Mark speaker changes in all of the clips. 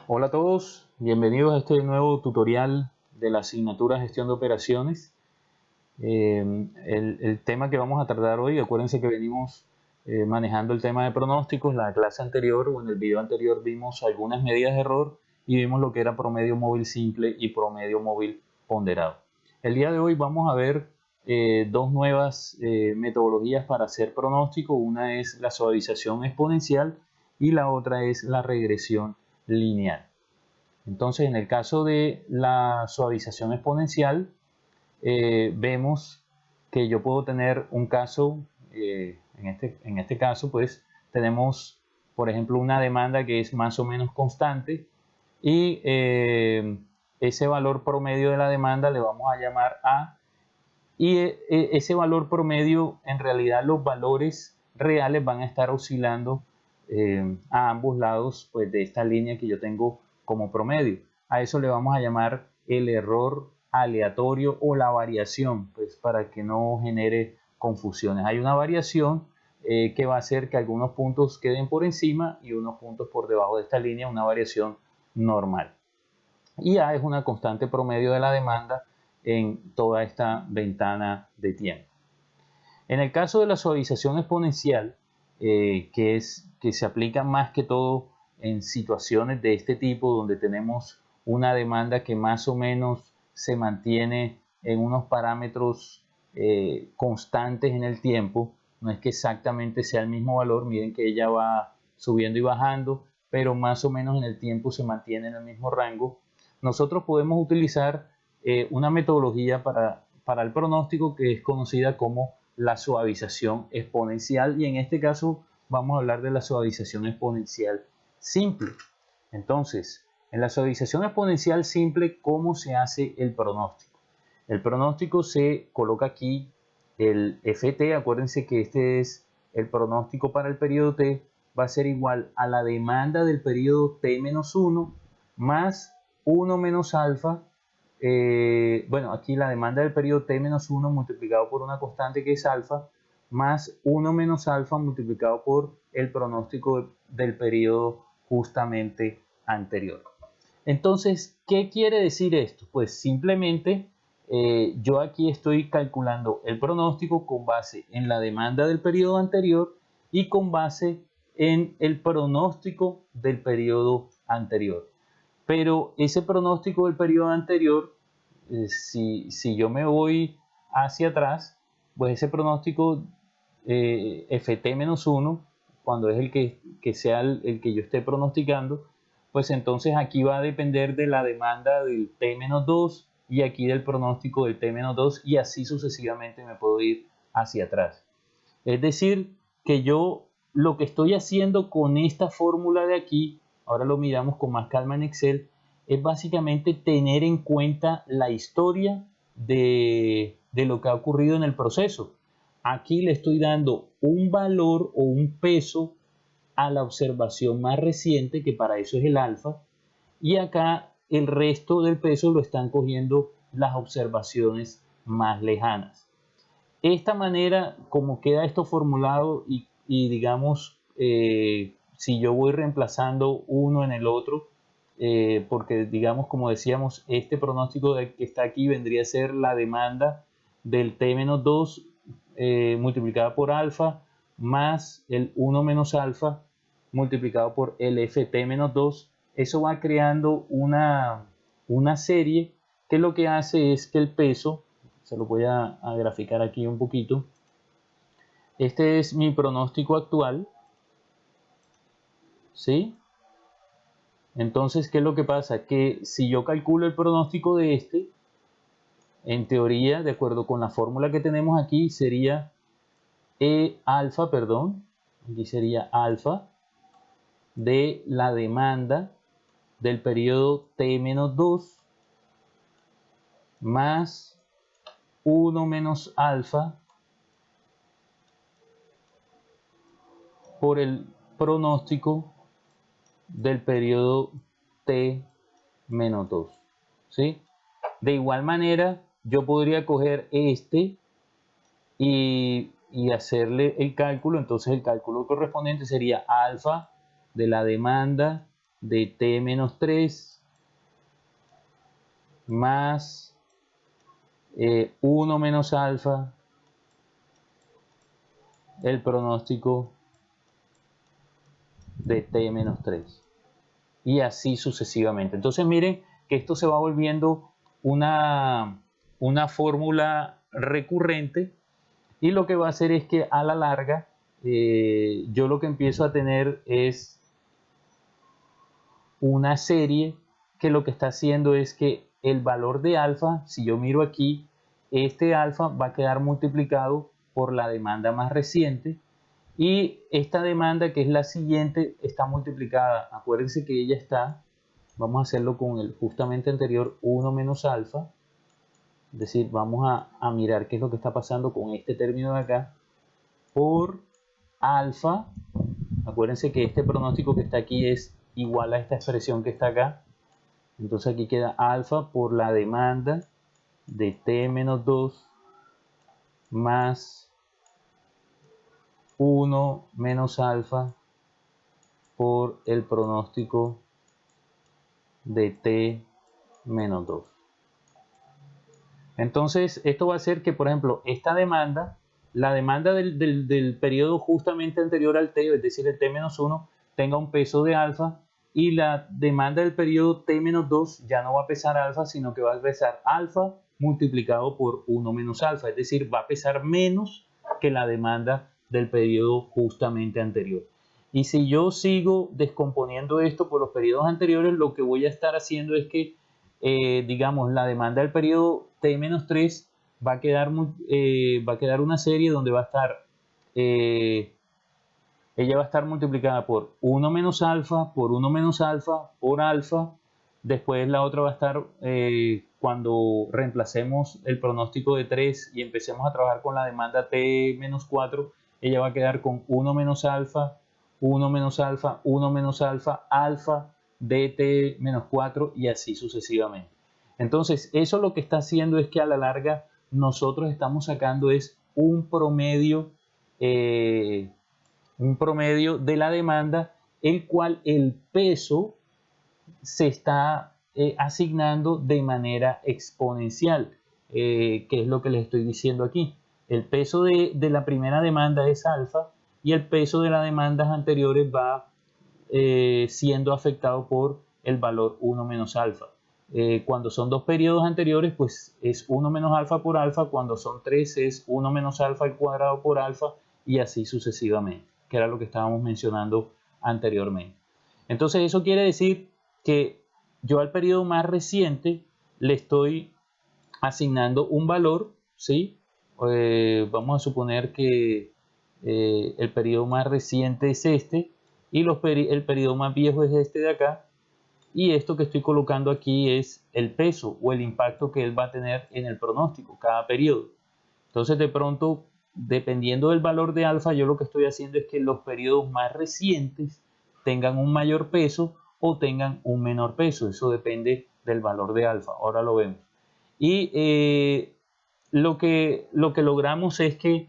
Speaker 1: Hola a todos, bienvenidos a este nuevo tutorial de la asignatura Gestión de Operaciones. El tema que vamos a tratar hoy, acuérdense que venimos manejando el tema de pronósticos. La clase anterior o en el video anterior vimos algunas medidas de error y vimos lo que era promedio móvil simple y promedio móvil ponderado. El día de hoy vamos a ver dos nuevas metodologías para hacer pronóstico. Una es la suavización exponencial y la otra es la regresión lineal. Entonces, en el caso de la suavización exponencial, vemos que yo puedo tener un caso, en este caso, pues tenemos, por ejemplo, una demanda que es más o menos constante y ese valor promedio de la demanda le vamos a llamar A, y ese valor promedio, en realidad los valores reales van a estar oscilando a ambos lados pues, de esta línea que yo tengo como promedio. A eso le vamos a llamar el error aleatorio o la variación, pues para que no genere confusiones. Hay una variación que va a hacer que algunos puntos queden por encima y unos puntos por debajo de esta línea, una variación normal. Y A es una constante promedio de la demanda en toda esta ventana de tiempo. En el caso de la suavización exponencial, que se aplica más que todo en situaciones de este tipo donde tenemos una demanda que más o menos se mantiene en unos parámetros constantes en el tiempo, no es que exactamente sea el mismo valor, miren que ella va subiendo y bajando, pero más o menos en el tiempo se mantiene en el mismo rango. Nosotros podemos utilizar una metodología para el pronóstico que es conocida como la suavización exponencial, y en este caso vamos a hablar de la suavización exponencial simple. Entonces, en la suavización exponencial simple, ¿cómo se hace el pronóstico? El pronóstico se coloca aquí el ft, acuérdense que este es el pronóstico para el periodo t, va a ser igual a la demanda del periodo t-1 más 1 menos alfa. Bueno, aquí la demanda del periodo t-1 multiplicado por una constante que es alfa, más 1 menos alfa multiplicado por el pronóstico del periodo justamente anterior. Entonces, ¿qué quiere decir esto? Pues simplemente yo aquí estoy calculando el pronóstico con base en la demanda del periodo anterior y con base en el pronóstico del periodo anterior. Pero ese pronóstico del periodo anterior, si yo me voy hacia atrás, pues ese pronóstico ft-1, cuando es el que sea el que yo esté pronosticando, pues entonces aquí va a depender de la demanda del t-2 y aquí del pronóstico del t-2, y así sucesivamente me puedo ir hacia atrás. Es decir, que yo lo que estoy haciendo con esta fórmula de aquí, ahora lo miramos con más calma en Excel, es básicamente tener en cuenta la historia de lo que ha ocurrido en el proceso. Aquí le estoy dando un valor o un peso a la observación más reciente, que para eso es el alfa, y acá el resto del peso lo están cogiendo las observaciones más lejanas. Esta manera, como queda esto formulado y digamos, si yo voy reemplazando uno en el otro, porque digamos, como decíamos, este pronóstico que está aquí vendría a ser la demanda del t-2 multiplicada por alfa más el 1 menos alfa multiplicado por el ft-2. Eso va creando una serie que lo que hace es que el peso, se lo voy a graficar aquí un poquito. Este es mi pronóstico actual, ¿sí? Entonces, ¿qué es lo que pasa? Que si yo calculo el pronóstico de este, en teoría, de acuerdo con la fórmula que tenemos aquí, sería alfa, perdón, aquí sería alfa de la demanda del periodo t-2 más 1 menos alfa por el pronóstico del periodo t-2, ¿sí? De igual manera, yo podría coger este y hacerle el cálculo. Entonces el cálculo correspondiente sería alfa de la demanda de t menos 3 más 1 menos alfa el pronóstico de t menos 3 y así sucesivamente. Entonces miren que esto se va volviendo una fórmula recurrente, y lo que va a hacer es que a la larga yo lo que empiezo a tener es una serie que lo que está haciendo es que el valor de alfa, si yo miro aquí, este alfa va a quedar multiplicado por la demanda más reciente, y esta demanda, que es la siguiente, está multiplicada. Acuérdense que ella está, vamos a hacerlo con el justamente anterior, 1 menos alfa. Es decir, vamos a mirar qué es lo que está pasando con este término de acá, por alfa. Acuérdense que este pronóstico que está aquí es igual a esta expresión que está acá. Entonces aquí queda alfa por la demanda de t menos 2 más 1 menos alfa por el pronóstico de t menos 2. Entonces esto va a hacer que, por ejemplo, esta demanda, la demanda del periodo justamente anterior al t, es decir, el t menos 1, tenga un peso de alfa, y la demanda del periodo t menos 2 ya no va a pesar alfa, sino que va a pesar alfa multiplicado por 1 menos alfa, es decir, va a pesar menos que la demanda del periodo justamente anterior. Y si yo sigo descomponiendo esto por los periodos anteriores, lo que voy a estar haciendo es que, digamos, la demanda del periodo t-3 va a quedar una serie donde va a estar, ella va a estar multiplicada por 1 menos alfa, por 1 menos alfa, por alfa. Después la otra va a estar, cuando reemplacemos el pronóstico de 3 y empecemos a trabajar con la demanda t-4, ella va a quedar con 1 menos alfa, 1 menos alfa, 1 menos alfa, alfa de t-4 y así sucesivamente. Entonces eso lo que está haciendo es que a la larga nosotros estamos sacando es un promedio de la demanda, el cual el peso se está asignando de manera exponencial, que es lo que les estoy diciendo aquí. El peso de la primera demanda es alfa, y el peso de las demandas anteriores va siendo afectado por el valor 1 menos alfa. Cuando son dos periodos anteriores, pues es 1 menos alfa por alfa. Cuando son 3 es 1 menos alfa al cuadrado por alfa, y así sucesivamente, que era lo que estábamos mencionando anteriormente. Entonces eso quiere decir que yo al periodo más reciente le estoy asignando un valor, ¿sí? Vamos a suponer que el periodo más reciente es este, y el periodo más viejo es este de acá, y esto que estoy colocando aquí es el peso o el impacto que él va a tener en el pronóstico cada periodo. Entonces, de pronto, dependiendo del valor de alfa, yo lo que estoy haciendo es que los periodos más recientes tengan un mayor peso o tengan un menor peso. Eso depende del valor de alfa. Ahora lo vemos. Y lo que logramos es que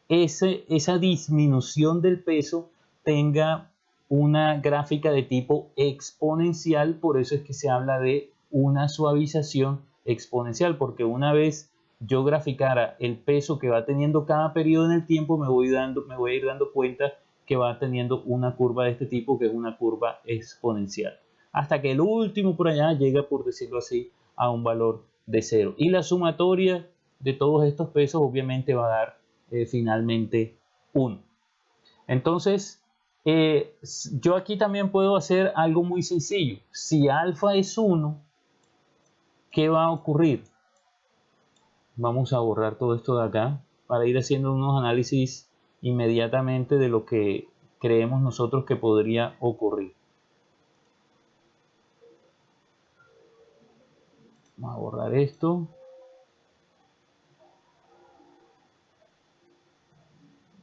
Speaker 1: esa disminución del peso tenga una gráfica de tipo exponencial. Por eso es que se habla de una suavización exponencial, porque una vez yo graficara el peso que va teniendo cada periodo en el tiempo, me voy a ir dando cuenta que va teniendo una curva de este tipo, que es una curva exponencial, hasta que el último por allá llega, por decirlo así, a un valor de 0. Y la sumatoria de todos estos pesos obviamente va a dar finalmente 1. Entonces, yo aquí también puedo hacer algo muy sencillo. Si alfa es 1, ¿qué va a ocurrir? Vamos a borrar todo esto de acá para ir haciendo unos análisis inmediatamente de lo que creemos nosotros que podría ocurrir. Vamos a borrar esto.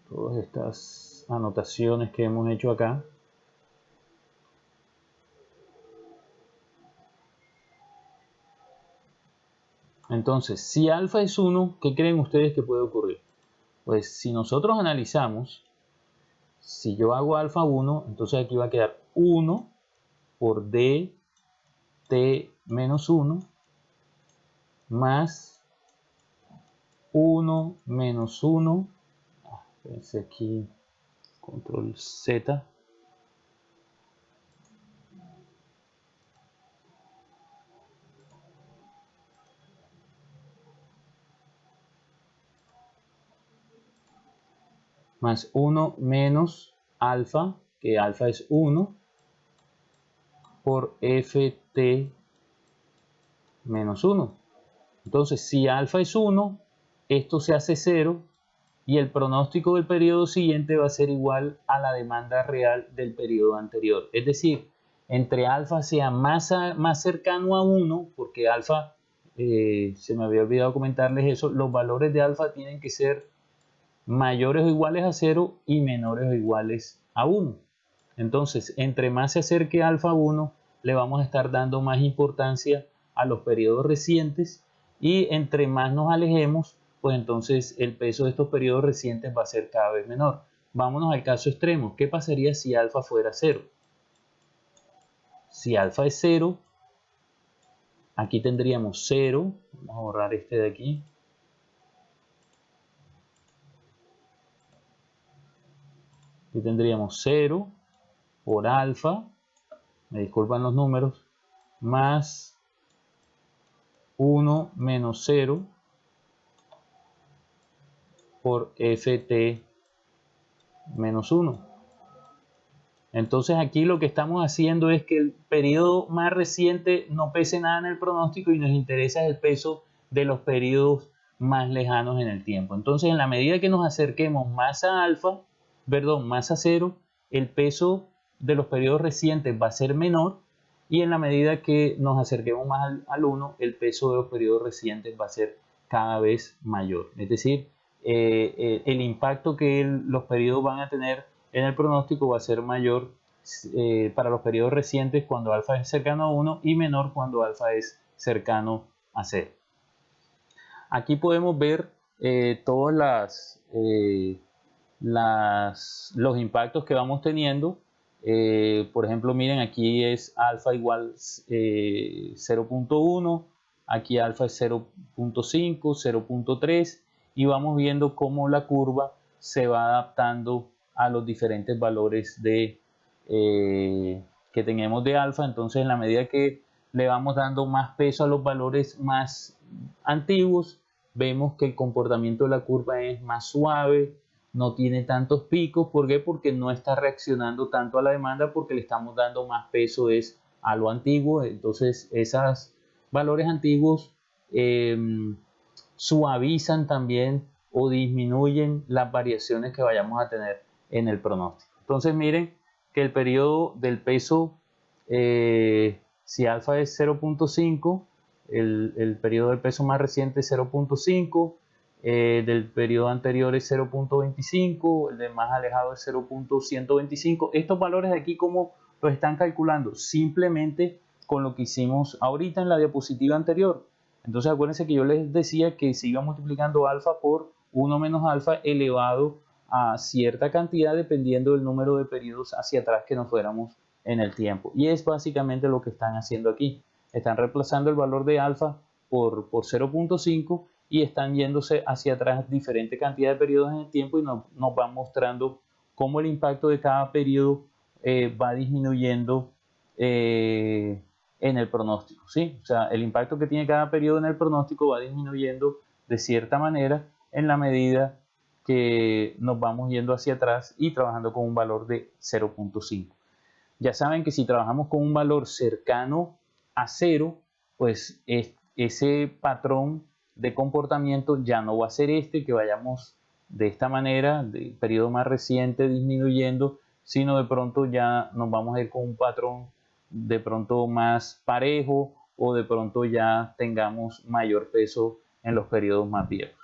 Speaker 1: Todas estas anotaciones que hemos hecho acá. Entonces, si alfa es 1, ¿qué creen ustedes que puede ocurrir? Pues si nosotros analizamos, si yo hago alfa 1, entonces aquí va a quedar 1 por dt menos 1 más 1 menos 1, pensé aquí, control Z, más 1 menos alfa, que alfa es 1, por ft menos 1. Entonces, si alfa es 1, esto se hace 0 y el pronóstico del periodo siguiente va a ser igual a la demanda real del periodo anterior. Es decir, entre alfa sea más cercano a 1, porque alfa, se me había olvidado comentarles eso, los valores de alfa tienen que ser mayores o iguales a 0 y menores o iguales a 1. Entonces, entre más se acerque alfa a 1, le vamos a estar dando más importancia a los periodos recientes, y entre más nos alejemos, pues entonces el peso de estos periodos recientes va a ser cada vez menor. Vámonos al caso extremo. ¿Qué pasaría si alfa fuera 0? Si alfa es 0, aquí tendríamos 0. Vamos a borrar este de aquí. Aquí tendríamos 0 por alfa, me disculpan los números, más 1 menos 0 por ft menos 1. Entonces aquí lo que estamos haciendo es que el periodo más reciente no pese nada en el pronóstico y nos interesa el peso de los periodos más lejanos en el tiempo. Entonces, en la medida que nos acerquemos más a alfa, más a 0, el peso de los periodos recientes va a ser menor, y en la medida que nos acerquemos más al 1, el peso de los periodos recientes va a ser cada vez mayor. Es decir, el impacto que los periodos van a tener en el pronóstico va a ser mayor para los periodos recientes cuando alfa es cercano a 1 y menor cuando alfa es cercano a 0. Aquí podemos ver todos los impactos que vamos teniendo. Por ejemplo, miren, aquí es alfa igual 0.1, aquí alfa es 0.5, 0.3, y vamos viendo cómo la curva se va adaptando a los diferentes valores que tenemos de alfa. Entonces, en la medida que le vamos dando más peso a los valores más antiguos, vemos que el comportamiento de la curva es más suave, no tiene tantos picos. ¿Por qué? Porque no está reaccionando tanto a la demanda, porque le estamos dando más peso a lo antiguo. Entonces, esos valores antiguos suavizan también o disminuyen las variaciones que vayamos a tener en el pronóstico. Entonces, miren que el periodo del peso, si alfa es 0.5, el periodo del peso más reciente es 0.5, del periodo anterior es 0.25, el de más alejado es 0.125. Estos valores de aquí, ¿cómo los están calculando? Simplemente con lo que hicimos ahorita en la diapositiva anterior. Entonces, acuérdense que yo les decía que se iba multiplicando alfa por 1 menos alfa elevado a cierta cantidad dependiendo del número de periodos hacia atrás que nos fuéramos en el tiempo. Y es básicamente lo que están haciendo aquí. Están reemplazando el valor de alfa por 0.5 y están yéndose hacia atrás diferente cantidad de periodos en el tiempo, y nos van mostrando cómo el impacto de cada periodo va disminuyendo en el pronóstico, ¿sí? O sea, el impacto que tiene cada periodo en el pronóstico va disminuyendo de cierta manera en la medida que nos vamos yendo hacia atrás y trabajando con un valor de 0.5. Ya saben que si trabajamos con un valor cercano a 0, pues ese patrón de comportamiento ya no va a ser que vayamos de esta manera, del periodo más reciente disminuyendo, sino de pronto ya nos vamos a ir con un patrón de pronto más parejo, o de pronto ya tengamos mayor peso en los periodos más viejos.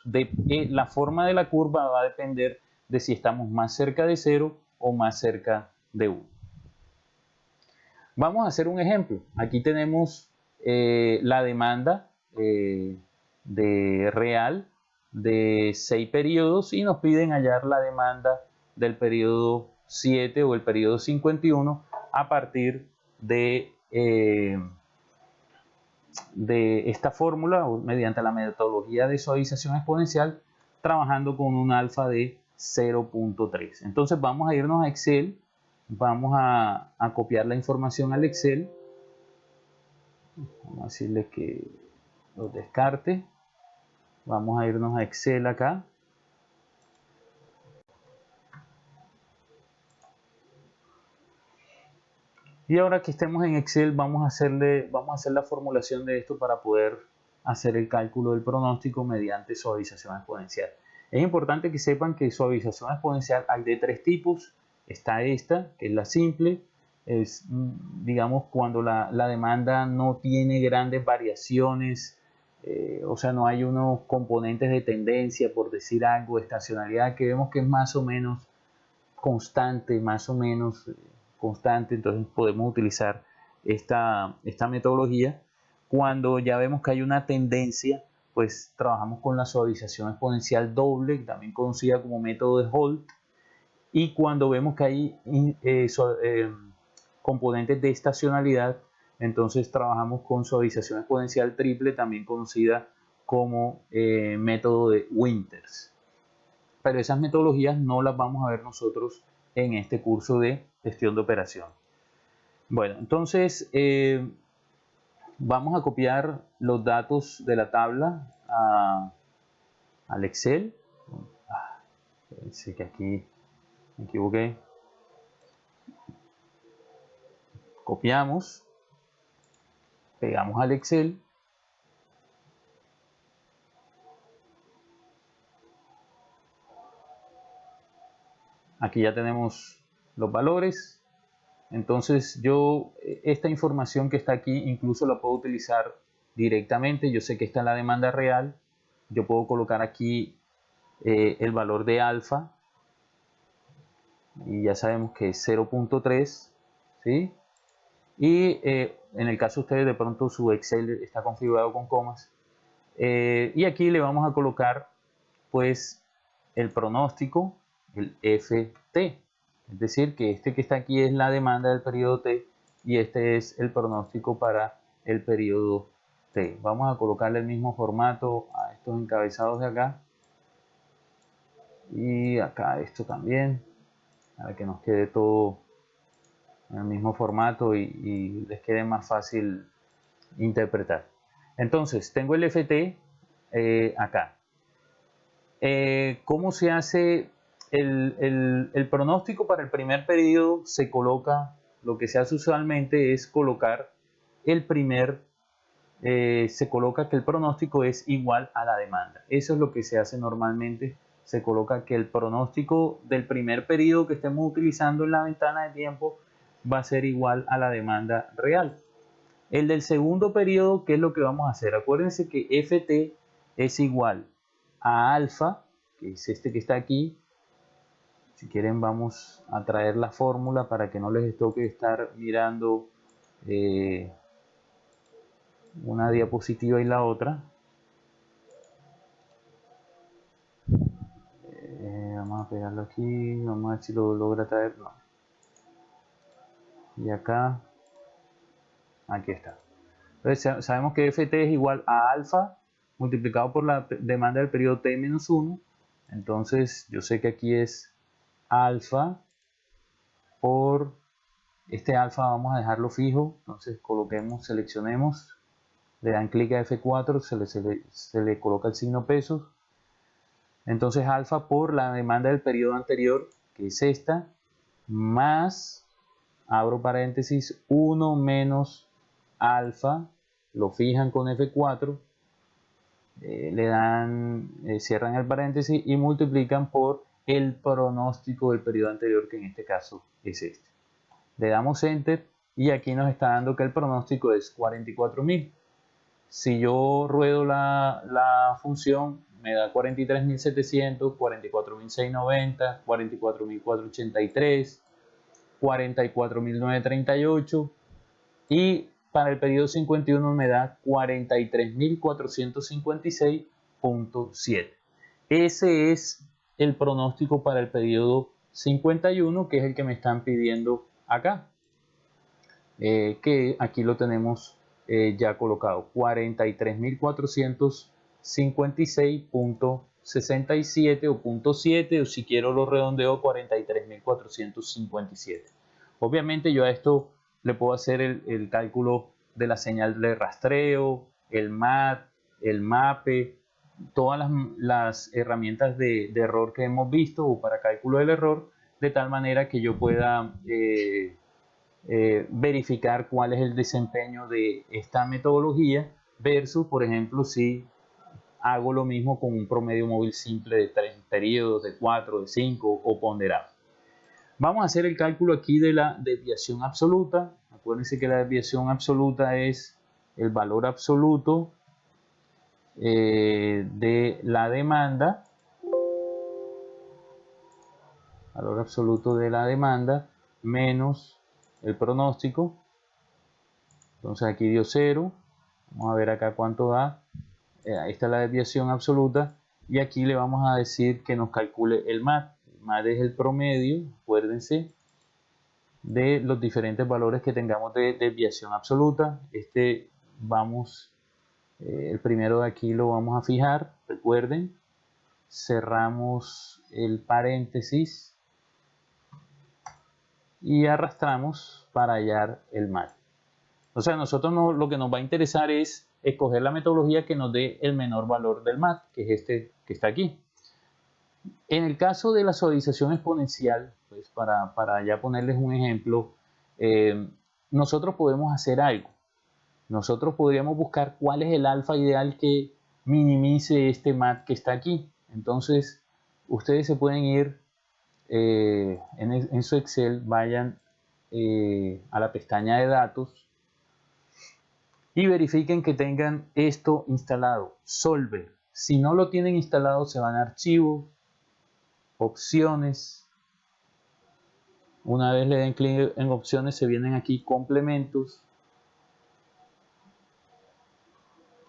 Speaker 1: La forma de la curva va a depender de si estamos más cerca de 0 o más cerca de 1. Vamos a hacer un ejemplo. Aquí tenemos la demanda real de 6 periodos, y nos piden hallar la demanda del periodo 7 o el periodo 51 a partir de esta fórmula mediante la metodología de suavización exponencial, trabajando con un alfa de 0.3. Entonces vamos a irnos a Excel, vamos a copiar la información al Excel, vamos a decirle que lo descarte, vamos a irnos a Excel acá. Y ahora que estemos en Excel, vamos a hacer la formulación de esto para poder hacer el cálculo del pronóstico mediante suavización exponencial. Es importante que sepan que suavización exponencial hay de tres tipos. Está esta, que es la simple, es, digamos, cuando la demanda no tiene grandes variaciones, o sea, no hay unos componentes de tendencia, por decir algo, estacionalidad, que vemos que es más o menos constante, entonces podemos utilizar esta metodología. Cuando ya vemos que hay una tendencia, pues trabajamos con la suavización exponencial doble, también conocida como método de Holt. Y cuando vemos que hay componentes de estacionalidad, entonces trabajamos con suavización exponencial triple, también conocida como método de Winters. Pero esas metodologías no las vamos a ver nosotros en este curso de gestión de operación. Bueno, entonces vamos a copiar los datos de la tabla al Excel. Pensé que aquí me equivoqué. Copiamos, pegamos al Excel. Aquí ya tenemos los valores. Entonces yo esta información que está aquí incluso la puedo utilizar directamente. Yo sé que está en la demanda real. Yo puedo colocar aquí el valor de alfa. Y ya sabemos que es 0.3. ¿sí? Y en el caso de ustedes de pronto su Excel está configurado con comas. Y aquí le vamos a colocar pues el pronóstico, el FT. Es decir, que este que está aquí es la demanda del periodo T y este es el pronóstico para el periodo T. Vamos a colocarle el mismo formato a estos encabezados de acá. Y acá esto también, para que nos quede todo en el mismo formato y les quede más fácil interpretar. Entonces, tengo el FT acá. ¿Cómo se hace el pronóstico para el primer periodo? Se coloca, lo que se hace usualmente es colocar se coloca que el pronóstico es igual a la demanda. Eso es lo que se hace normalmente. Se coloca que el pronóstico del primer periodo que estemos utilizando en la ventana de tiempo va a ser igual a la demanda real. El del segundo periodo, ¿qué es lo que vamos a hacer? Acuérdense que FT es igual a alfa, que es este que está aquí. Si quieren vamos a traer la fórmula para que no les toque estar mirando una diapositiva y la otra. Vamos a pegarlo aquí, vamos a ver si lo logra traer. No. Y acá, aquí está. Entonces sabemos que FT es igual a alfa multiplicado por la demanda del periodo T-1. Entonces yo sé que aquí es alfa por este alfa, vamos a dejarlo fijo. Entonces seleccionemos, le dan clic a F4, se le coloca el signo pesos. Entonces alfa por la demanda del periodo anterior, que es esta, más, abro paréntesis, 1 menos alfa, lo fijan con F4, le dan, cierran el paréntesis y multiplican por el pronóstico del periodo anterior, que en este caso es este. Le damos enter y aquí nos está dando que el pronóstico es 44.000. Si yo ruedo la función, me da 43.700, 44.690, 44.483, 44.938 y para el periodo 51 me da 43.456.7. Ese es el pronóstico para el periodo 51, que es el que me están pidiendo acá. que aquí lo tenemos ya colocado, 43.456.67 o .7, o si quiero lo redondeo, 43.457. Obviamente yo a esto le puedo hacer el cálculo de la señal de rastreo, el MAT, el MAPE, todas las herramientas de error que hemos visto o para cálculo del error, de tal manera que yo pueda verificar cuál es el desempeño de esta metodología versus, por ejemplo, si hago lo mismo con un promedio móvil simple de 3 periodos, de 4, de 5 o ponderado. Vamos a hacer el cálculo aquí de la desviación absoluta. Acuérdense que la desviación absoluta es el valor absoluto de la demanda, valor absoluto de la demanda menos el pronóstico. Entonces aquí dio 0. Vamos a ver acá cuánto da. Ahí está la desviación absoluta. Y aquí le vamos a decir que nos calcule el MAT. El MAT es el promedio, acuérdense, de los diferentes valores que tengamos de desviación absoluta. El primero de aquí lo vamos a fijar, recuerden. Cerramos el paréntesis y arrastramos para hallar el MAT. O sea, a nosotros lo que nos va a interesar es escoger la metodología que nos dé el menor valor del MAT, que es este que está aquí. En el caso de la suavización exponencial, pues para ya ponerles un ejemplo, nosotros podemos hacer algo. Nosotros podríamos buscar cuál es el alfa ideal que minimice este MAT que está aquí. Entonces, ustedes se pueden ir en su Excel, vayan a la pestaña de datos y verifiquen que tengan esto instalado, Solver. Si no lo tienen instalado, se van a Archivo, Opciones. Una vez le den clic en Opciones, se vienen aquí Complementos.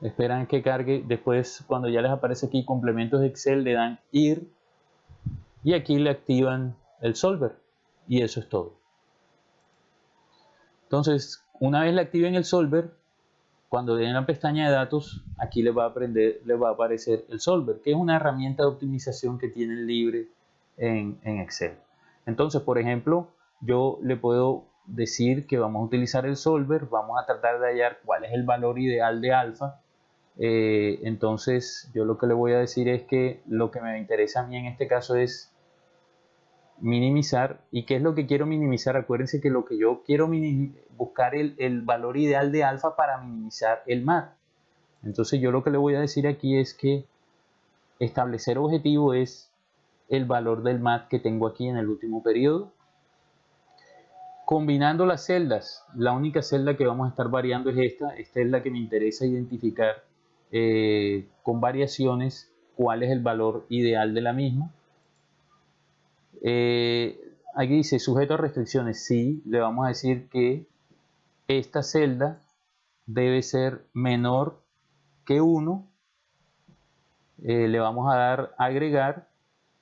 Speaker 1: Esperan que cargue. Después, cuando ya les aparece aquí Complementos de Excel, le dan Ir y aquí le activan el Solver. Y eso es todo. Entonces, una vez le activen el Solver, cuando den la pestaña de datos, aquí les va a aparecer el Solver, que es una herramienta de optimización que tienen libre en Excel. Entonces, por ejemplo, yo le puedo decir que vamos a utilizar el Solver, vamos a tratar de hallar cuál es el valor ideal de alfa. Entonces, yo lo que le voy a decir es que lo que me interesa a mí en este caso es minimizar. ¿Y qué es lo que quiero minimizar? Acuérdense que lo que yo quiero buscar el valor ideal de alfa para minimizar el MAT. Entonces yo lo que le voy a decir aquí es que establecer objetivo es el valor del MAT que tengo aquí en el último periodo. Combinando las celdas, la única celda que vamos a estar variando es esta. Esta es la que me interesa identificar con variaciones cuál es el valor ideal de la misma. Aquí dice sujeto a restricciones. Sí, le vamos a decir que esta celda debe ser menor que 1. Le vamos a dar agregar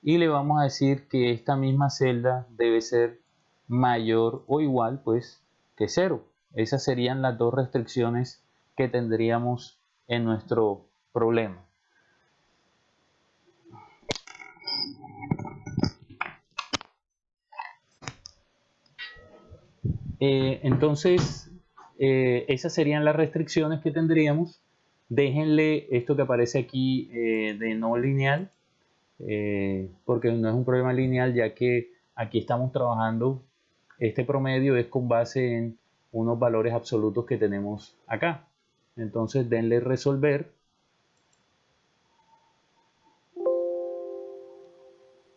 Speaker 1: y le vamos a decir que esta misma celda debe ser mayor o igual pues que 0. Esas serían las dos restricciones que tendríamos en nuestro problema. Entonces, esas serían las restricciones que tendríamos. Déjenle esto que aparece aquí de no lineal, porque no es un problema lineal, ya que aquí estamos trabajando, este promedio es con base en unos valores absolutos que tenemos acá. Entonces, denle resolver.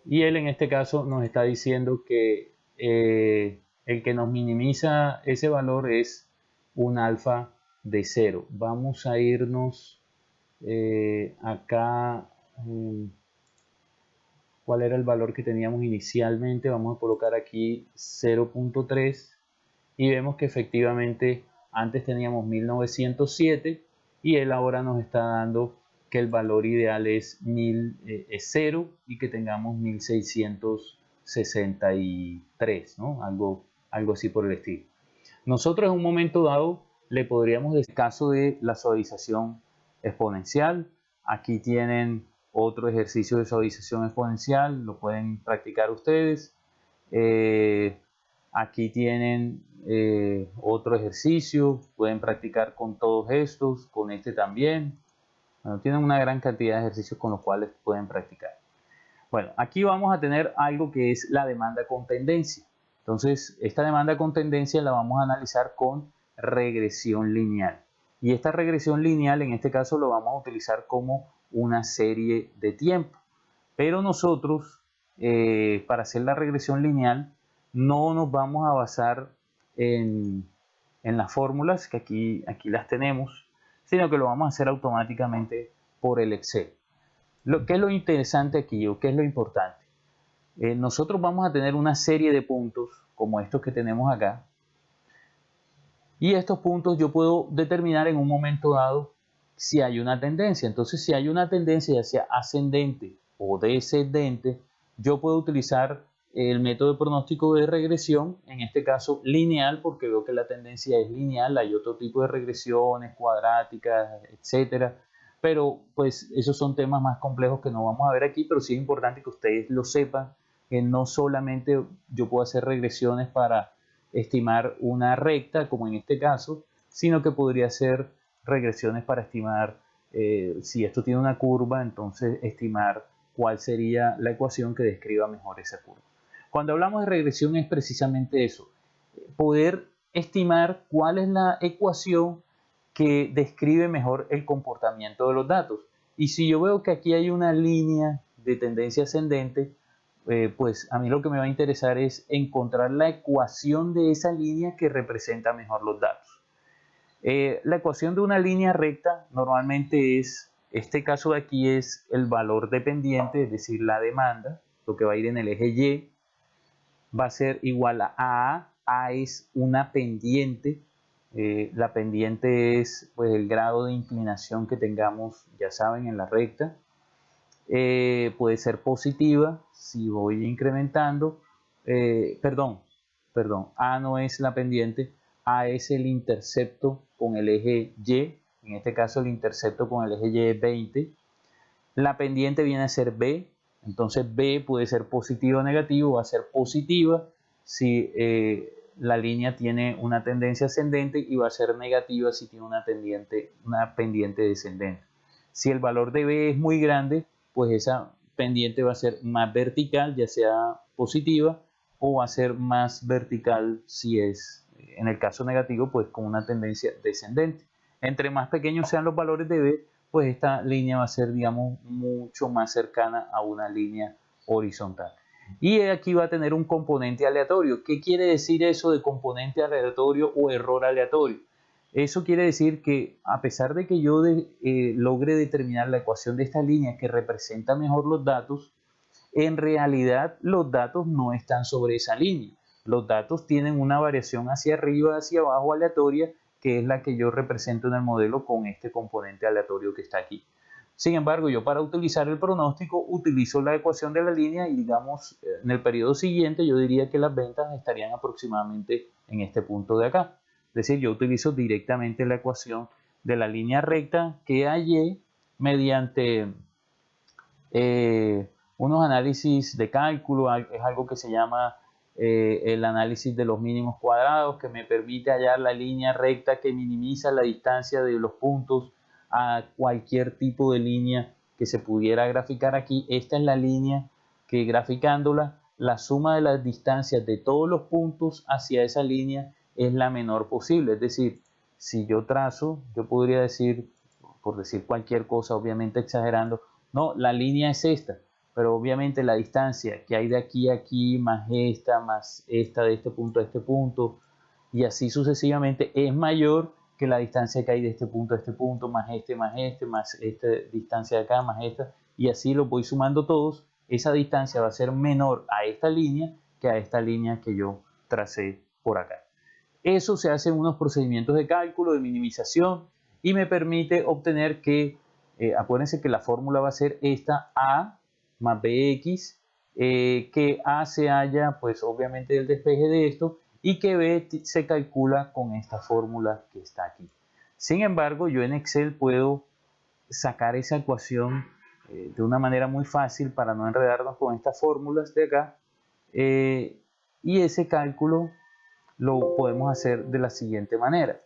Speaker 1: Y él en este caso nos está diciendo que el que nos minimiza ese valor es un alfa de 0. Vamos a irnos acá. ¿Cuál era el valor que teníamos inicialmente? Vamos a colocar aquí 0.3 y vemos que efectivamente antes teníamos 1907 y él ahora nos está dando que el valor ideal es 0 y que tengamos 1663, ¿no? Algo así por el estilo. Nosotros en un momento dado le podríamos decir el caso de la suavización exponencial. Aquí tienen otro ejercicio de suavización exponencial, lo pueden practicar ustedes. Aquí tienen otro ejercicio, pueden practicar con todos estos, con este también. Bueno, tienen una gran cantidad de ejercicios con los cuales pueden practicar. Bueno, aquí vamos a tener algo que es la demanda con tendencia. Entonces, esta demanda con tendencia la vamos a analizar con regresión lineal. Y esta regresión lineal, en este caso, lo vamos a utilizar como una serie de tiempo. Pero nosotros, para hacer la regresión lineal, no nos vamos a basar en las fórmulas, que aquí las tenemos, sino que lo vamos a hacer automáticamente por el Excel. ¿Qué es lo interesante aquí o qué es lo importante? Nosotros vamos a tener una serie de puntos como estos que tenemos acá, y estos puntos yo puedo determinar en un momento dado si hay una tendencia. Entonces, si hay una tendencia ya sea ascendente o descendente, yo puedo utilizar el método de pronóstico de regresión, en este caso lineal, porque veo que la tendencia es lineal. Hay otro tipo de regresiones, cuadráticas, etcétera, pero pues esos son temas más complejos que no vamos a ver aquí, pero sí es importante que ustedes lo sepan, que no solamente yo puedo hacer regresiones para estimar una recta, como en este caso, sino que podría ser regresiones para estimar si esto tiene una curva, entonces estimar cuál sería la ecuación que describa mejor esa curva. Cuando hablamos de regresión es precisamente eso, poder estimar cuál es la ecuación que describe mejor el comportamiento de los datos. Y si yo veo que aquí hay una línea de tendencia ascendente, pues a mí lo que me va a interesar es encontrar la ecuación de esa línea que representa mejor los datos. La ecuación de una línea recta normalmente es, este caso de aquí es el valor dependiente, es decir, la demanda, lo que va a ir en el eje Y, va a ser igual a A. A es una pendiente. La pendiente es pues el grado de inclinación que tengamos, ya saben, en la recta. Puede ser positiva si voy incrementando. Perdón, A no es la pendiente, A es el intercepto con el eje Y. En este caso el intercepto con el eje Y es 20. La pendiente viene a ser B. Entonces B puede ser positivo o negativo, va a ser positiva si la línea tiene una tendencia ascendente, y va a ser negativa si tiene una pendiente descendente. Si el valor de B es muy grande, pues esa pendiente va a ser más vertical, ya sea positiva, o va a ser más vertical si es, en el caso negativo, pues con una tendencia descendente. Entre más pequeños sean los valores de B, pues esta línea va a ser, digamos, mucho más cercana a una línea horizontal. Y aquí va a tener un componente aleatorio. ¿Qué quiere decir eso de componente aleatorio o error aleatorio? Eso quiere decir que a pesar de que yo logre determinar la ecuación de esta línea que representa mejor los datos, en realidad los datos no están sobre esa línea. Los datos tienen una variación hacia arriba, hacia abajo aleatoria, que es la que yo represento en el modelo con este componente aleatorio que está aquí. Sin embargo, yo para utilizar el pronóstico utilizo la ecuación de la línea, y digamos en el periodo siguiente yo diría que las ventas estarían aproximadamente en este punto de acá. Es decir, yo utilizo directamente la ecuación de la línea recta que hallé mediante unos análisis de cálculo. Es algo que se llama el análisis de los mínimos cuadrados, que me permite hallar la línea recta que minimiza la distancia de los puntos a cualquier tipo de línea que se pudiera graficar aquí. Esta es la línea que, graficándola, la suma de las distancias de todos los puntos hacia esa línea es la menor posible. Es decir, si yo trazo, yo podría decir, por decir cualquier cosa, obviamente exagerando, no, la línea es esta, pero obviamente la distancia que hay de aquí a aquí, más esta de este punto a este punto, y así sucesivamente, es mayor que la distancia que hay de este punto a este punto, más esta distancia de acá, más esta, y así lo voy sumando todos. Esa distancia va a ser menor a esta línea que a esta línea que yo tracé por acá. Eso se hace en unos procedimientos de cálculo, de minimización, y me permite obtener que, acuérdense que la fórmula va a ser esta, A más BX, que A se halla pues obviamente del despeje de esto, y que B se calcula con esta fórmula que está aquí. Sin embargo, yo en Excel puedo sacar esa ecuación de una manera muy fácil para no enredarnos con estas fórmulas de acá, y ese cálculo lo podemos hacer de la siguiente manera.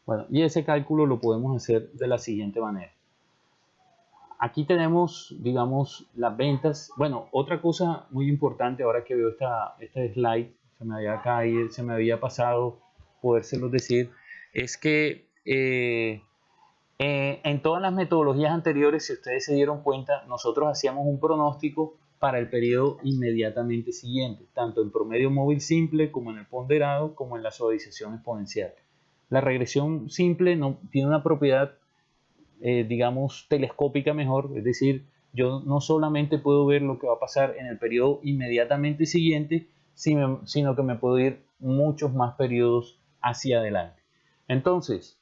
Speaker 1: Bueno, y ese cálculo lo podemos hacer de la siguiente manera. Aquí tenemos, digamos, las ventas. Bueno, otra cosa muy importante ahora que veo este slide, se me había pasado podérselos decir, es que en todas las metodologías anteriores, si ustedes se dieron cuenta, nosotros hacíamos un pronóstico para el periodo inmediatamente siguiente, tanto en promedio móvil simple como en el ponderado, como en la suavización exponencial. La regresión simple no, tiene una propiedad, digamos, telescópica mejor, es decir, yo no solamente puedo ver lo que va a pasar en el periodo inmediatamente siguiente, sino que me puedo ir muchos más periodos hacia adelante. Entonces,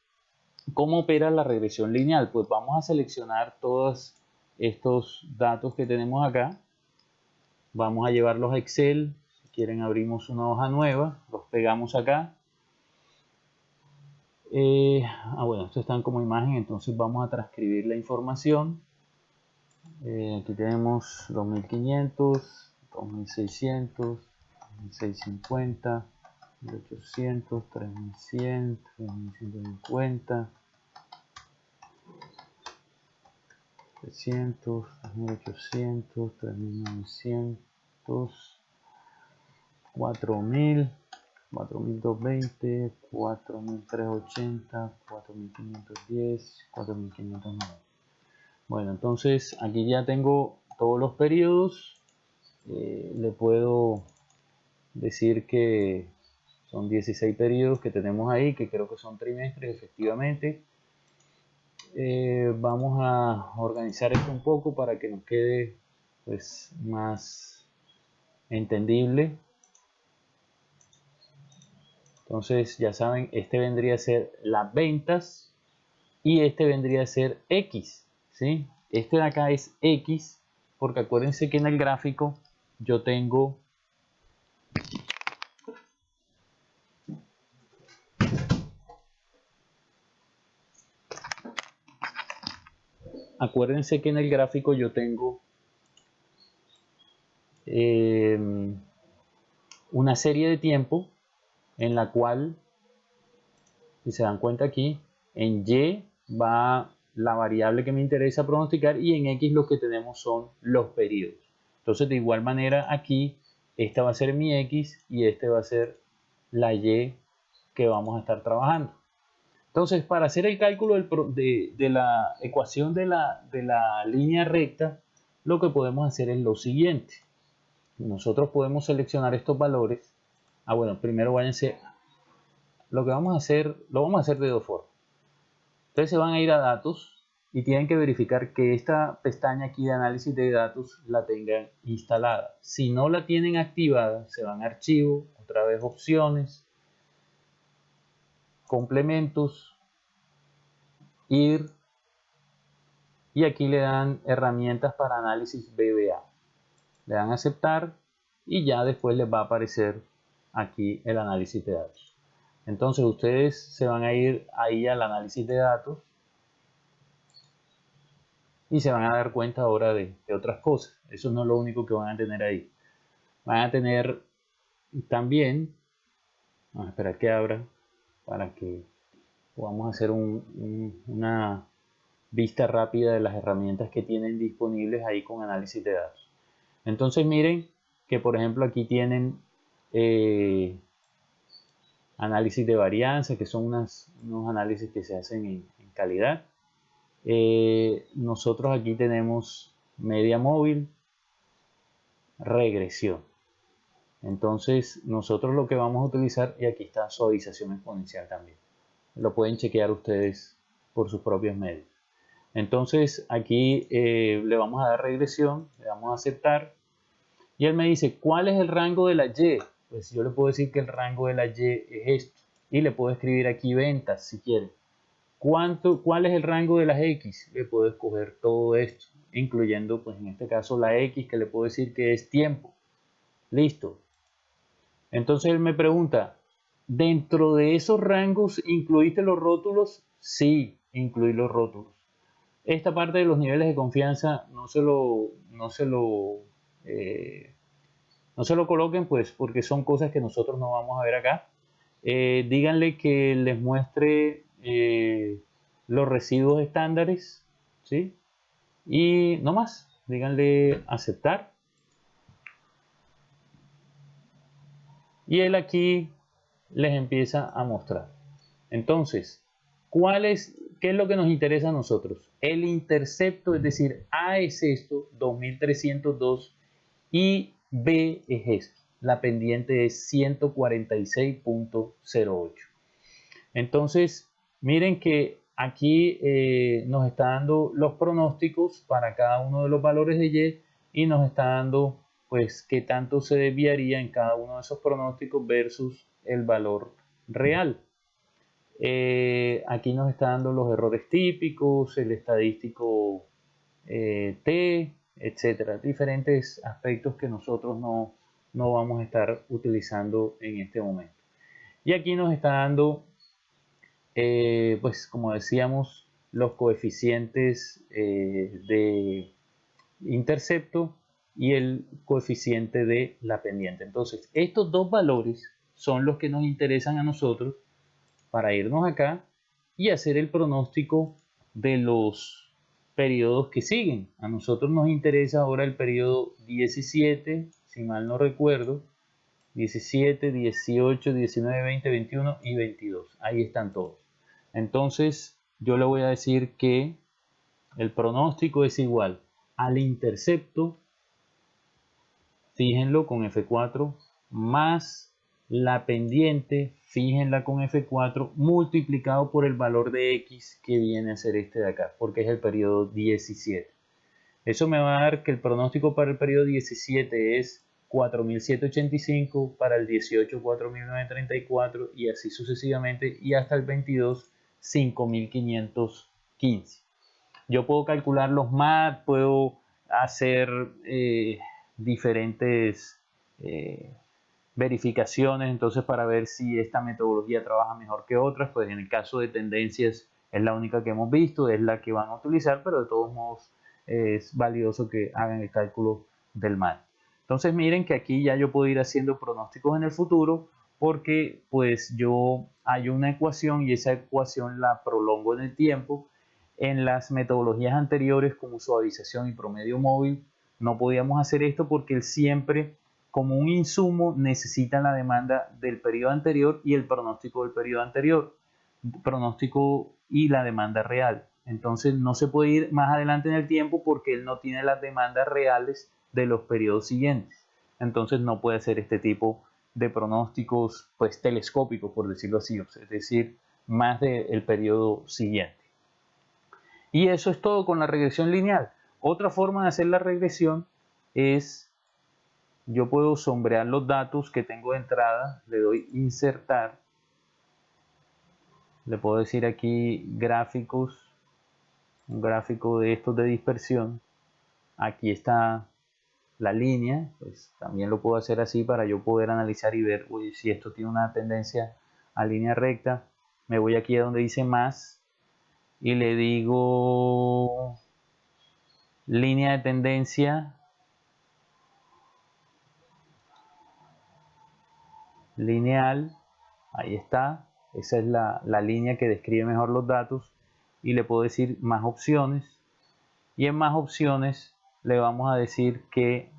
Speaker 1: ¿cómo opera la regresión lineal? Pues vamos a seleccionar todos estos datos que tenemos acá, vamos a llevarlos a Excel. Si quieren, abrimos una hoja nueva, los pegamos acá. Bueno, estos están como imagen, entonces vamos a transcribir la información. Aquí tenemos 2500, 2600, 2650, 1800, 3100, 3150, 300, 3800, 3900, 4000, 4220, 4380, 4510, 4509. Bueno, entonces aquí ya tengo todos los periodos. Le puedo decir que son 16 periodos que tenemos ahí, que creo que son trimestres, efectivamente. Vamos a organizar esto un poco para que nos quede pues más entendible. Entonces ya saben, este vendría a ser las ventas y este vendría a ser X, ¿sí? Este de acá es X, porque acuérdense que en el gráfico yo tengo una serie de tiempo en la cual, si se dan cuenta aquí, en Y va la variable que me interesa pronosticar y en X lo que tenemos son los periodos. Entonces, de igual manera aquí, esta va a ser mi X y este va a ser la Y que vamos a estar trabajando. Entonces, para hacer el cálculo de la ecuación de la línea recta, lo que podemos hacer es lo siguiente. Nosotros podemos seleccionar estos valores. Bueno, primero váyanse. Lo vamos a hacer de dos formas. Ustedes se van a ir a datos y tienen que verificar que esta pestaña aquí de análisis de datos la tengan instalada. Si no la tienen activada, se van a archivo, otra vez opciones, complementos, ir, y aquí le dan herramientas para análisis VBA. Le dan a aceptar y ya después les va a aparecer aquí el análisis de datos. Entonces ustedes se van a ir ahí al análisis de datos y se van a dar cuenta ahora de otras cosas. Eso no es lo único que van a tener ahí. Van a tener también, vamos a esperar que abra para que podamos hacer una vista rápida de las herramientas que tienen disponibles ahí con análisis de datos. Entonces miren que por ejemplo aquí tienen análisis de varianza, que son unos análisis que se hacen en calidad. Nosotros aquí tenemos media móvil, regresión. Entonces nosotros lo que vamos a utilizar, y aquí está suavización exponencial también. Lo pueden chequear ustedes por sus propios medios. Entonces aquí le vamos a dar regresión, le vamos a aceptar Y él me dice, ¿cuál es el rango de la Y? Pues yo le puedo decir que el rango de la Y es esto. Y le puedo escribir aquí ventas si quiere. ¿Cuál es el rango de las X? Le puedo escoger todo esto, incluyendo, pues en este caso, la X, que le puedo decir que es tiempo. Listo. Entonces él me pregunta, ¿dentro de esos rangos incluiste los rótulos? Sí, incluí los rótulos. Esta parte de los niveles de confianza eh, no se lo coloquen, pues, porque son cosas que nosotros no vamos a ver acá. Díganle que les muestre los residuos estándares, ¿sí? Y no más, díganle aceptar. Y él aquí les empieza a mostrar. Entonces, ¿qué es lo que nos interesa a nosotros? El intercepto, es decir, A es esto, 2302, y B es esto. La pendiente es 146.08. Entonces, miren que aquí nos está dando los pronósticos para cada uno de los valores de Y y nos está dando pues qué tanto se desviaría en cada uno de esos pronósticos versus el valor real. Aquí nos está dando los errores típicos, el estadístico T, etcétera, diferentes aspectos que nosotros no vamos a estar utilizando en este momento. Y aquí nos está dando pues como decíamos, los coeficientes de intercepto y el coeficiente de la pendiente. Entonces, estos dos valores son los que nos interesan a nosotros para irnos acá y hacer el pronóstico de los periodos que siguen. A nosotros nos interesa ahora el periodo 17, si mal no recuerdo, 17, 18, 19, 20, 21 y 22. Ahí están todos. Entonces, yo le voy a decir que el pronóstico es igual al intercepto, fíjenlo con F4, más la pendiente, fíjenla con F4, multiplicado por el valor de X que viene a ser este de acá, porque es el periodo 17. Eso me va a dar que el pronóstico para el periodo 17 es 4.785, para el 18 4.934 y así sucesivamente, y hasta el 22 5.515. Yo puedo calcular los MAT, puedo hacer diferentes verificaciones, entonces para ver si esta metodología trabaja mejor que otras, pues en el caso de tendencias es la única que hemos visto, es la que van a utilizar, pero de todos modos es valioso que hagan el cálculo del MAT. Entonces miren que aquí ya yo puedo ir haciendo pronósticos en el futuro porque pues yo hay una ecuación y esa ecuación la prolongo en el tiempo. En las metodologías anteriores como suavización y promedio móvil no podíamos hacer esto porque él siempre como un insumo necesita la demanda del periodo anterior y el pronóstico del periodo anterior, pronóstico y la demanda real. Entonces no se puede ir más adelante en el tiempo porque él no tiene las demandas reales de los periodos siguientes. Entonces no puede hacer este tipo de pronósticos pues telescópicos, por decirlo así, es decir, más del periodo siguiente. Y eso es todo con la regresión lineal. Otra forma de hacer la regresión es, yo puedo sombrear los datos que tengo de entrada, le doy insertar, le puedo decir aquí gráficos, un gráfico de estos de dispersión, aquí está la línea, pues también lo puedo hacer así para yo poder analizar y ver si esto tiene una tendencia a línea recta. Me voy aquí a donde dice más y le digo línea de tendencia, lineal, ahí está, esa es la línea que describe mejor los datos y le puedo decir más opciones y en más opciones le vamos a decir que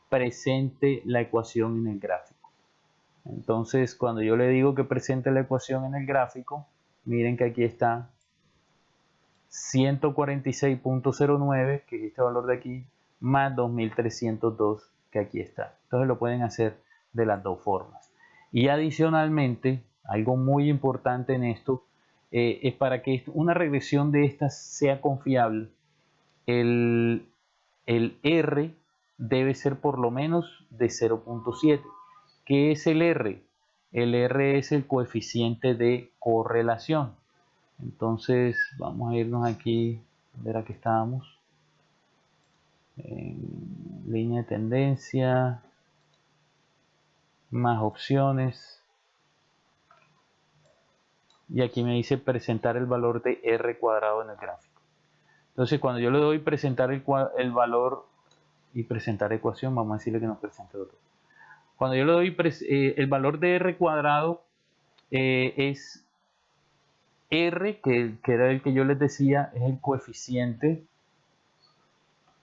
Speaker 1: presente la ecuación en el gráfico. Entonces cuando yo le digo que presente la ecuación en el gráfico, miren que aquí está 146.09, que es este valor de aquí, más 2302, que aquí está. Entonces lo pueden hacer de las dos formas. Y adicionalmente, algo muy importante en esto, es para que una regresión de estas sea confiable, el R debe ser por lo menos de 0.7. ¿Qué es el R? El R es el coeficiente de correlación. Entonces vamos a irnos aquí, a ver, aquí estábamos, en línea de tendencia, más opciones, y aquí me dice presentar el valor de R cuadrado en el gráfico. Entonces cuando yo le doy presentar el valor y presentar ecuación, vamos a decirle que nos presente otro. Cuando yo le doy el valor de R cuadrado, es R, que era el que yo les decía, es el coeficiente.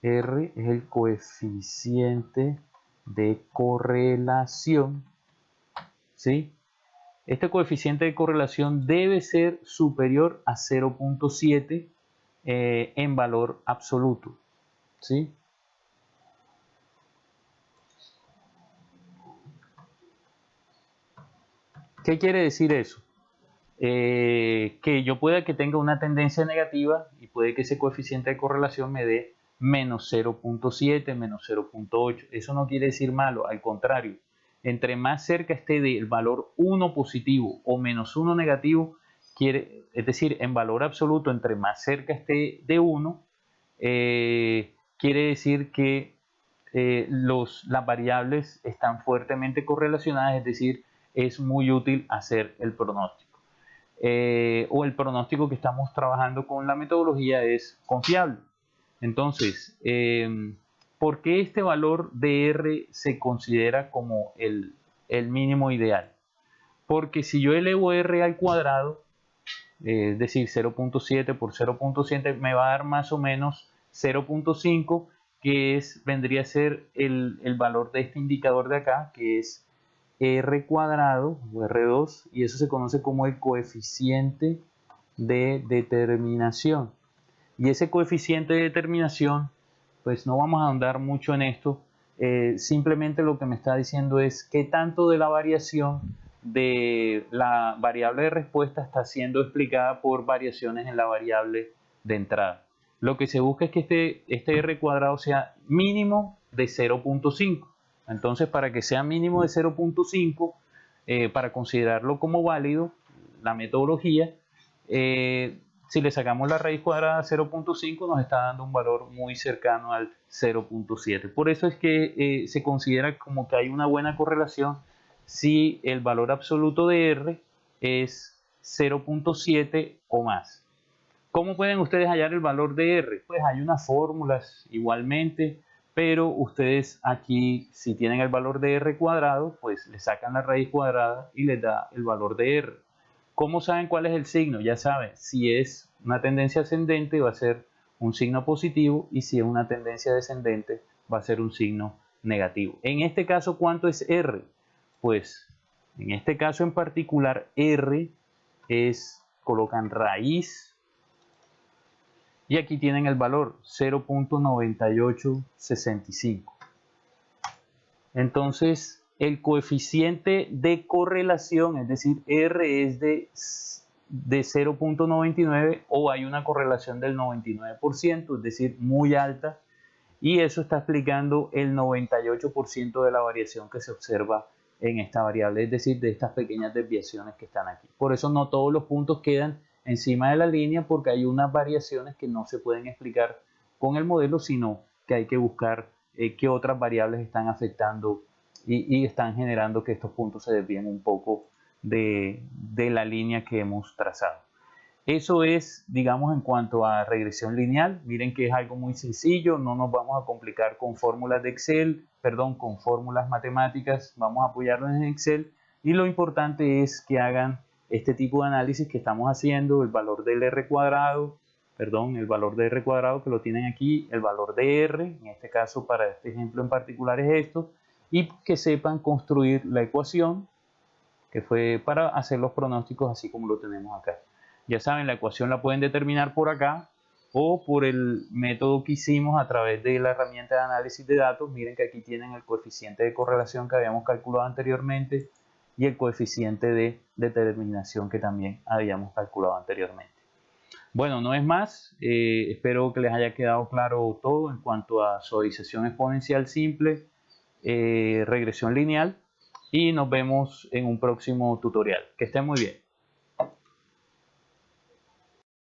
Speaker 1: R es el coeficiente de correlación, ¿sí? Este coeficiente de correlación debe ser superior a 0.7 en valor absoluto, ¿sí? ¿Qué quiere decir eso? Que yo pueda que tenga una tendencia negativa y puede que ese coeficiente de correlación me dé menos 0.7, menos 0.8. Eso no quiere decir malo, al contrario. Entre más cerca esté del valor 1 positivo o menos 1 negativo, es decir, en valor absoluto, entre más cerca esté de 1, quiere decir que las variables están fuertemente correlacionadas, es decir, es muy útil hacer el pronóstico. O el pronóstico que estamos trabajando con la metodología es confiable. Entonces, ¿por qué este valor de R se considera como el mínimo ideal? Porque si yo elevo R al cuadrado, es decir, 0.7 por 0.7 me va a dar más o menos 0.5, que vendría a ser el valor de este indicador de acá, que es R cuadrado o R2, y eso se conoce como el coeficiente de determinación. Y ese coeficiente de determinación, pues no vamos a ahondar mucho en esto, simplemente lo que me está diciendo es qué tanto de la variación de la variable de respuesta está siendo explicada por variaciones en la variable de entrada. Lo que se busca es que este R cuadrado sea mínimo de 0.5. Entonces, para que sea mínimo de 0.5, para considerarlo como válido, la metodología, si le sacamos la raíz cuadrada a 0.5 nos está dando un valor muy cercano al 0.7. Por eso es que se considera como que hay una buena correlación si el valor absoluto de R es 0.7 o más. ¿Cómo pueden ustedes hallar el valor de R? Pues hay unas fórmulas igualmente, pero ustedes aquí, si tienen el valor de R cuadrado, pues le sacan la raíz cuadrada y les da el valor de R. ¿Cómo saben cuál es el signo? Ya saben, si es una tendencia ascendente va a ser un signo positivo y si es una tendencia descendente va a ser un signo negativo. En este caso, ¿cuánto es R? Pues en este caso en particular, R colocan raíz y aquí tienen el valor 0.9865. Entonces, el coeficiente de correlación, es decir, R es de 0.99 o hay una correlación del 99%, es decir, muy alta, y eso está explicando el 98% de la variación que se observa en esta variable, es decir, de estas pequeñas desviaciones que están aquí. Por eso no todos los puntos quedan encima de la línea, porque hay unas variaciones que no se pueden explicar con el modelo, sino que hay que buscar qué otras variables están afectando y están generando que estos puntos se desvíen un poco de la línea que hemos trazado. Eso es, digamos, en cuanto a regresión lineal. Miren que es algo muy sencillo, no nos vamos a complicar con fórmulas de Excel, perdón, con fórmulas matemáticas, vamos a apoyarnos en Excel y lo importante es que hagan este tipo de análisis que estamos haciendo, el valor del R cuadrado, perdón, el valor de R cuadrado que lo tienen aquí, el valor de R, en este caso para este ejemplo en particular es esto, y que sepan construir la ecuación que fue para hacer los pronósticos así como lo tenemos acá. Ya saben, la ecuación la pueden determinar por acá o por el método que hicimos a través de la herramienta de análisis de datos. Miren que aquí tienen el coeficiente de correlación que habíamos calculado anteriormente y el coeficiente de determinación que también habíamos calculado anteriormente. Bueno, no es más. Espero que les haya quedado claro todo en cuanto a suavización exponencial simple, regresión lineal, y nos vemos en un próximo tutorial. Que estén muy bien.